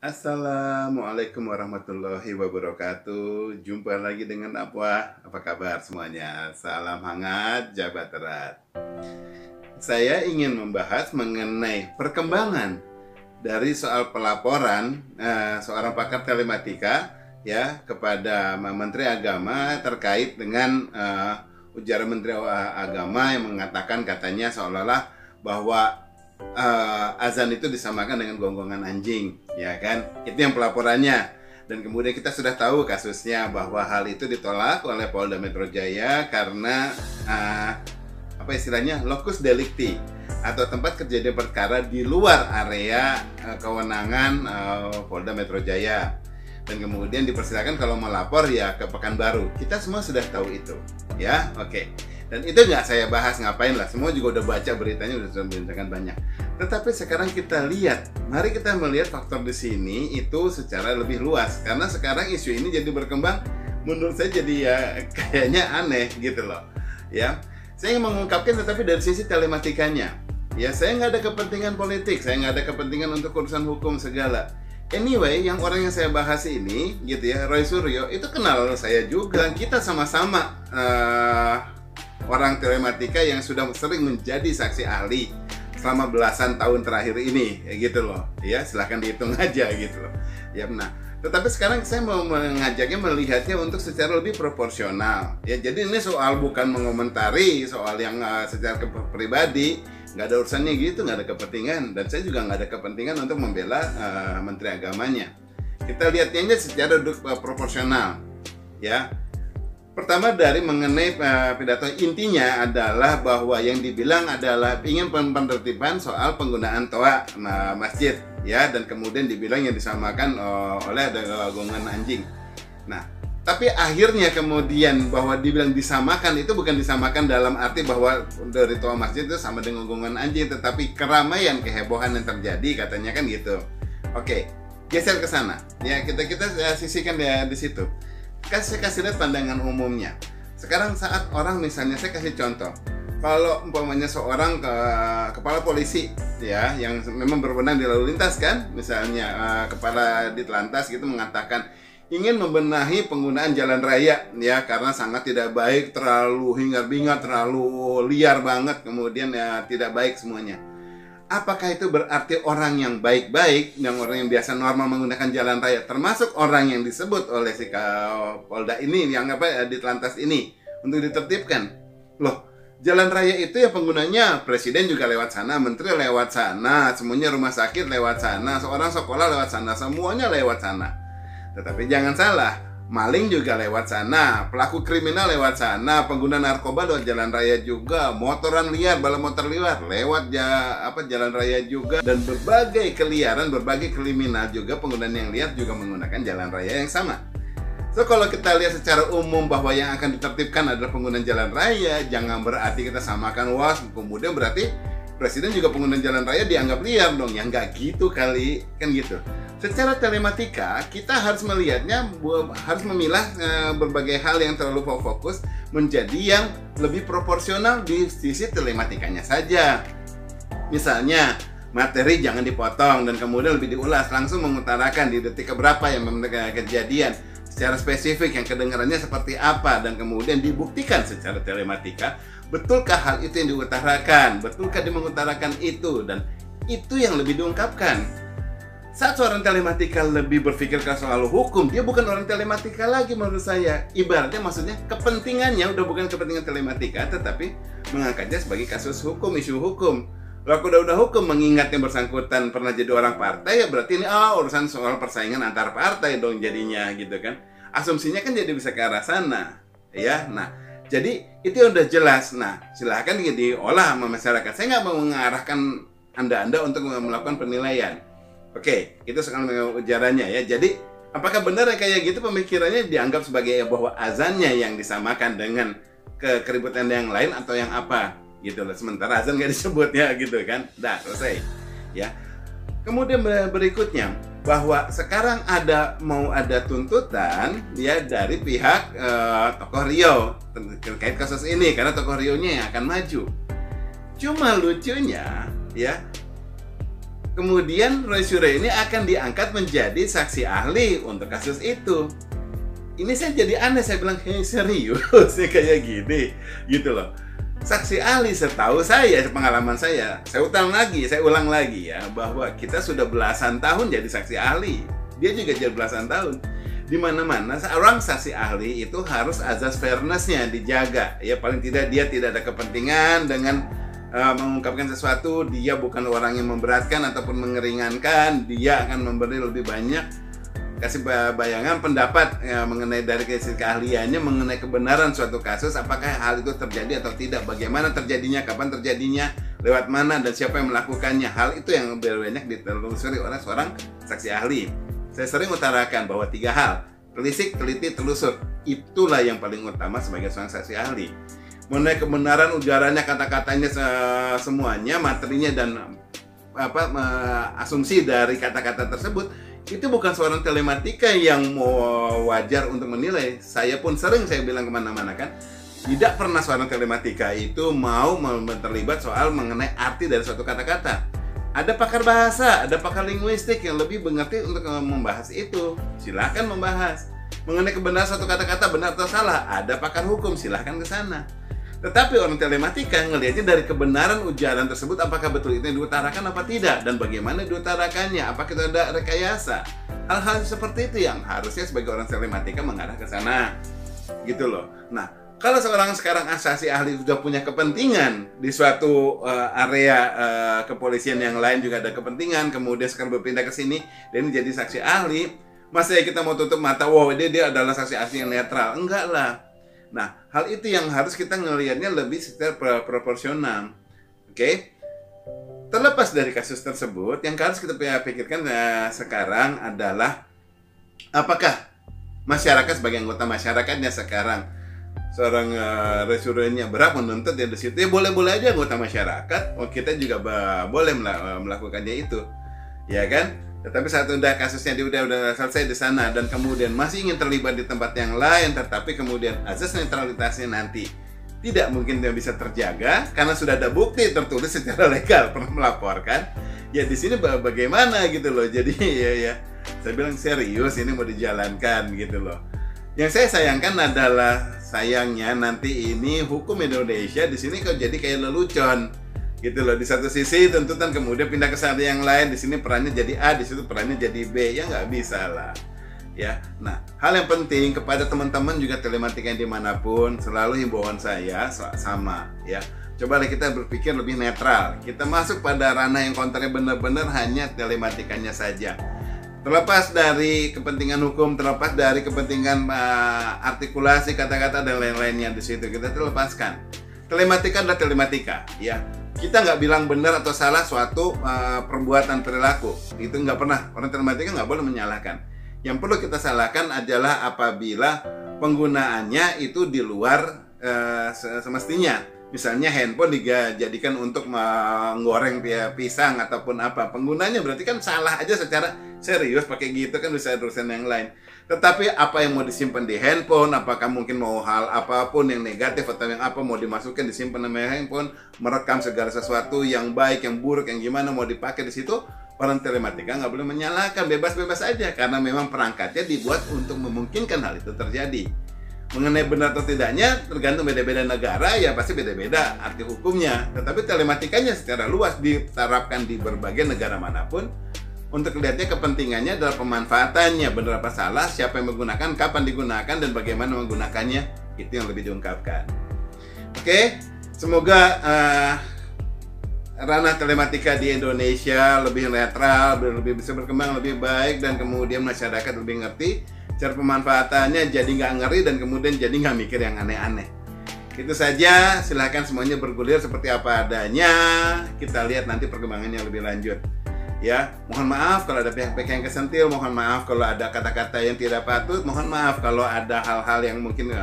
Assalamualaikum warahmatullahi wabarakatuh. Jumpa lagi dengan apa kabar semuanya? Salam hangat, jabat erat. Saya ingin membahas mengenai perkembangan dari soal pelaporan seorang pakar telematika ya kepada Menteri Agama terkait dengan ujaran Menteri Agama yang mengatakan katanya seolah-olah bahwa azan itu disamakan dengan gonggongan anjing, ya kan? Itu yang pelaporannya. Dan kemudian kita sudah tahu kasusnya bahwa hal itu ditolak oleh Polda Metro Jaya karena apa istilahnya locus delicti atau tempat kejadian perkara di luar area kewenangan Polda Metro Jaya. Dan kemudian dipersilakan kalau melapor ya ke Pekanbaru. Kita semua sudah tahu itu, ya, oke. Dan itu nggak saya bahas, ngapain lah, semua juga udah baca beritanya, udah memberitakan banyak. Tetapi sekarang kita lihat, mari kita melihat faktor di sini itu secara lebih luas. Karena sekarang isu ini jadi berkembang, menurut saya jadi ya kayaknya aneh gitu loh. Ya, saya ingin mengungkapkan tetapi dari sisi telematikanya. Ya, saya nggak ada kepentingan politik, saya nggak ada kepentingan untuk urusan hukum segala. Anyway, yang orang yang saya bahas ini, gitu ya, Roy Suryo, itu kenal saya juga. Kita sama-sama orang telematika yang sudah sering menjadi saksi ahli selama belasan tahun terakhir ini, ya gitu loh. Ya, silahkan dihitung aja gitu loh. Ya, nah, tetapi sekarang saya mau mengajaknya melihatnya untuk secara lebih proporsional. Ya, jadi ini soal bukan mengomentari soal yang secara pribadi, nggak ada urusannya gitu, nggak ada kepentingan. Dan saya juga nggak ada kepentingan untuk membela Menteri Agamanya. Kita lihatnya secara proporsional, ya. Pertama dari mengenai pidato, intinya adalah bahwa yang dibilang adalah ingin penertiban soal penggunaan toa masjid, ya, dan kemudian dibilang yang disamakan oleh ada gonggongan anjing. Nah, tapi akhirnya kemudian bahwa dibilang disamakan itu bukan disamakan dalam arti bahwa dari toa masjid itu sama dengan gonggongan anjing, tetapi keramaian, kehebohan yang terjadi katanya kan gitu. Oke, geser ke sana. Ya, kita sisihkan ya di situ. Saya kasih lihat pandangan umumnya. Sekarang saat orang, misalnya saya kasih contoh, kalau umpamanya seorang kepala polisi ya yang memang berwenang di lalu lintas kan, misalnya kepala Ditlantas gitu mengatakan ingin membenahi penggunaan jalan raya ya karena sangat tidak baik, terlalu hingar-bingar, terlalu liar banget, kemudian ya tidak baik semuanya. Apakah itu berarti orang yang baik-baik, yang orang yang biasa normal menggunakan jalan raya, termasuk orang yang disebut oleh si Polda ini, yang Ditlantas ini, untuk ditertibkan? Loh, jalan raya itu ya penggunanya presiden juga lewat sana, menteri lewat sana, semuanya rumah sakit lewat sana, seorang sekolah lewat sana, semuanya lewat sana. Tetapi jangan salah, maling juga lewat sana, pelaku kriminal lewat sana, pengguna narkoba lewat jalan raya juga, motoran liar, balap motor liar lewat jalan raya juga, dan berbagai keliaran, berbagai kriminal juga penggunaan yang liar juga menggunakan jalan raya yang sama. So kalau kita lihat secara umum bahwa yang akan ditertibkan adalah penggunaan jalan raya, jangan berarti kita samakan kemudian berarti presiden juga pengguna jalan raya dianggap liar dong, ya nggak gitu kali, kan gitu. Secara telematika kita harus melihatnya, harus memilah berbagai hal yang terlalu fokus menjadi yang lebih proporsional di sisi telematikanya saja. Misalnya materi jangan dipotong dan kemudian lebih diulas, langsung mengutarakan di detik keberapa yang kejadian secara spesifik yang kedengarannya seperti apa, dan kemudian dibuktikan secara telematika betulkah hal itu yang diutarakan, betulkah dia mengutarakan itu, dan itu yang lebih diungkapkan. Saat seorang telematika lebih berpikir ke soal hukum, dia bukan orang telematika lagi menurut saya. Ibaratnya maksudnya kepentingannya udah bukan kepentingan telematika, tetapi mengangkatnya sebagai kasus hukum, isu hukum. Kalau udah hukum, mengingat yang bersangkutan pernah jadi orang partai, ya berarti ini urusan soal persaingan antar partai dong jadinya gitu kan. Asumsinya kan jadi bisa ke arah sana, ya. Nah, jadi itu udah jelas. Nah, silahkan diolah sama masyarakat. Saya nggak mau mengarahkan Anda untuk melakukan penilaian. Oke, itu soal ujarannya ya. Jadi, apakah benar kayak gitu pemikirannya dianggap sebagai bahwa azannya yang disamakan dengan keributan yang lain atau yang apa? Gitu loh. Sementara azan nggak disebut ya gitu kan. Dah, selesai. Ya. Kemudian berikutnya, bahwa sekarang mau ada tuntutan ya dari pihak tokoh Rio terkait kasus ini karena tokoh Rio-nya yang akan maju. Cuma lucunya ya, kemudian Roy Suryo ini akan diangkat menjadi saksi ahli untuk kasus itu. Ini saya jadi aneh, saya bilang, hei serius ya kayak gini, gitu loh. Saksi ahli, setahu saya, pengalaman saya ulang lagi ya, bahwa kita sudah belasan tahun jadi saksi ahli. Dia juga jadi belasan tahun. Di mana-mana seorang saksi ahli itu harus azas fairness-nya dijaga. Ya paling tidak dia tidak ada kepentingan dengan mengungkapkan sesuatu, dia bukan orang yang memberatkan ataupun mengeringankan, dia akan memberi lebih banyak, kasih bayangan pendapat mengenai dari sisi keahliannya mengenai kebenaran suatu kasus, apakah hal itu terjadi atau tidak, bagaimana terjadinya, kapan terjadinya, lewat mana, dan siapa yang melakukannya. Hal itu yang lebih banyak ditelusuri oleh seorang saksi ahli. Saya sering utarakan bahwa 3 hal, telisik, teliti, telusur, itulah yang paling utama sebagai seorang saksi ahli. Mengenai kebenaran ujarannya, kata-katanya, semuanya, materinya, dan asumsi dari kata-kata tersebut, itu bukan seorang telematika yang wajar untuk menilai. Saya pun sering saya bilang kemana-mana kan, tidak pernah seorang telematika itu mau terlibat soal mengenai arti dari suatu kata-kata. Ada pakar bahasa, ada pakar linguistik yang lebih mengerti untuk membahas itu. Silahkan membahas. Mengenai kebenaran suatu kata-kata benar atau salah, ada pakar hukum, silahkan ke sana. Tetapi orang telematika ngelihatnya dari kebenaran ujaran tersebut, apakah betul itu yang diutarakan apa tidak, dan bagaimana diutarakannya, apakah itu ada rekayasa. Hal-hal seperti itu yang harusnya sebagai orang telematika mengarah ke sana, gitu loh. Nah, kalau seorang sekarang saksi ahli sudah punya kepentingan di suatu area kepolisian yang lain juga ada kepentingan, kemudian sekarang berpindah ke sini dan jadi saksi ahli, masa ya kita mau tutup mata, wow dia adalah saksi ahli yang netral? Enggak lah. Nah, hal itu yang harus kita ngelihatnya lebih secara proporsional. Oke? Terlepas dari kasus tersebut, yang harus kita pikirkan sekarang adalah apakah masyarakat sebagai anggota masyarakatnya sekarang, seorang resurennya berhak menuntut dia di situ. Ya boleh-boleh aja anggota masyarakat, kita juga boleh melakukannya itu. Ya kan? Tetapi saat udah kasusnya dia udah selesai di sana dan kemudian masih ingin terlibat di tempat yang lain, tetapi kemudian azas netralitasnya nanti tidak mungkin dia bisa terjaga karena sudah ada bukti tertulis secara legal pernah melaporkan. Ya di sini bagaimana gitu loh. Jadi ya saya bilang serius ini mau dijalankan gitu loh. Yang saya sayangkan adalah sayangnya nanti ini hukum Indonesia di sini kok jadi kayak lelucon. Gitu loh, di satu sisi tuntutan kemudian pindah ke sana yang lain, di sini perannya jadi A, di situ perannya jadi B, ya nggak bisa lah. Ya, nah hal yang penting kepada teman-teman juga telematika yang dimanapun, selalu himbauan saya sama ya. Cobalah kita berpikir lebih netral. Kita masuk pada ranah yang kontennya benar-benar hanya telematikanya saja. Terlepas dari kepentingan hukum, terlepas dari kepentingan artikulasi kata-kata dan lain-lainnya di situ kita terlepaskan. Telematika adalah telematika, ya. Kita nggak bilang benar atau salah suatu perbuatan perilaku. Itu nggak pernah. Orang telematika nggak boleh menyalahkan. Yang perlu kita salahkan adalah apabila penggunaannya itu di luar semestinya. Misalnya handphone dijadikan untuk menggoreng pisang ataupun apa. Penggunanya berarti kan salah aja secara serius, pakai gitu kan bisa urusan yang lain. Tetapi apa yang mau disimpan di handphone, apakah mungkin mau hal apapun yang negatif atau yang apa mau dimasukkan disimpan di handphone, merekam segala sesuatu yang baik, yang buruk, yang gimana mau dipakai di situ, orang telematika nggak boleh menyalahkan, bebas-bebas aja karena memang perangkatnya dibuat untuk memungkinkan hal itu terjadi. Mengenai benar atau tidaknya tergantung beda-beda negara, ya pasti beda-beda arti hukumnya. Tetapi telematikanya secara luas diterapkan di berbagai negara manapun. Untuk lihatnya kepentingannya adalah pemanfaatannya, benar apa salah, siapa yang menggunakan, kapan digunakan, dan bagaimana menggunakannya, itu yang lebih diungkapkan. Oke, semoga ranah telematika di Indonesia lebih netral, lebih bisa berkembang lebih baik, dan kemudian masyarakat lebih ngerti cara pemanfaatannya, jadi nggak ngeri, dan kemudian jadi nggak mikir yang aneh-aneh. Itu saja, silahkan semuanya bergulir seperti apa adanya, kita lihat nanti perkembangannya lebih lanjut. Ya, mohon maaf kalau ada pihak-pihak yang kesentil, mohon maaf kalau ada kata-kata yang tidak patut, mohon maaf kalau ada hal-hal yang mungkin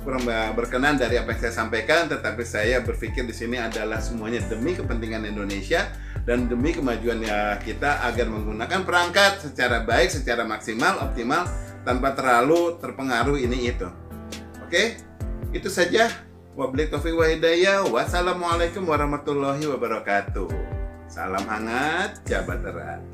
kurang berkenan dari apa yang saya sampaikan, tetapi saya berpikir di sini adalah semuanya demi kepentingan Indonesia dan demi kemajuan kita agar menggunakan perangkat secara baik, secara maksimal, optimal, tanpa terlalu terpengaruh ini itu. Oke, itu saja. Wabillahi taufiq wa hidayah. Wassalamualaikum warahmatullahi wabarakatuh. Salam hangat, jabat erat.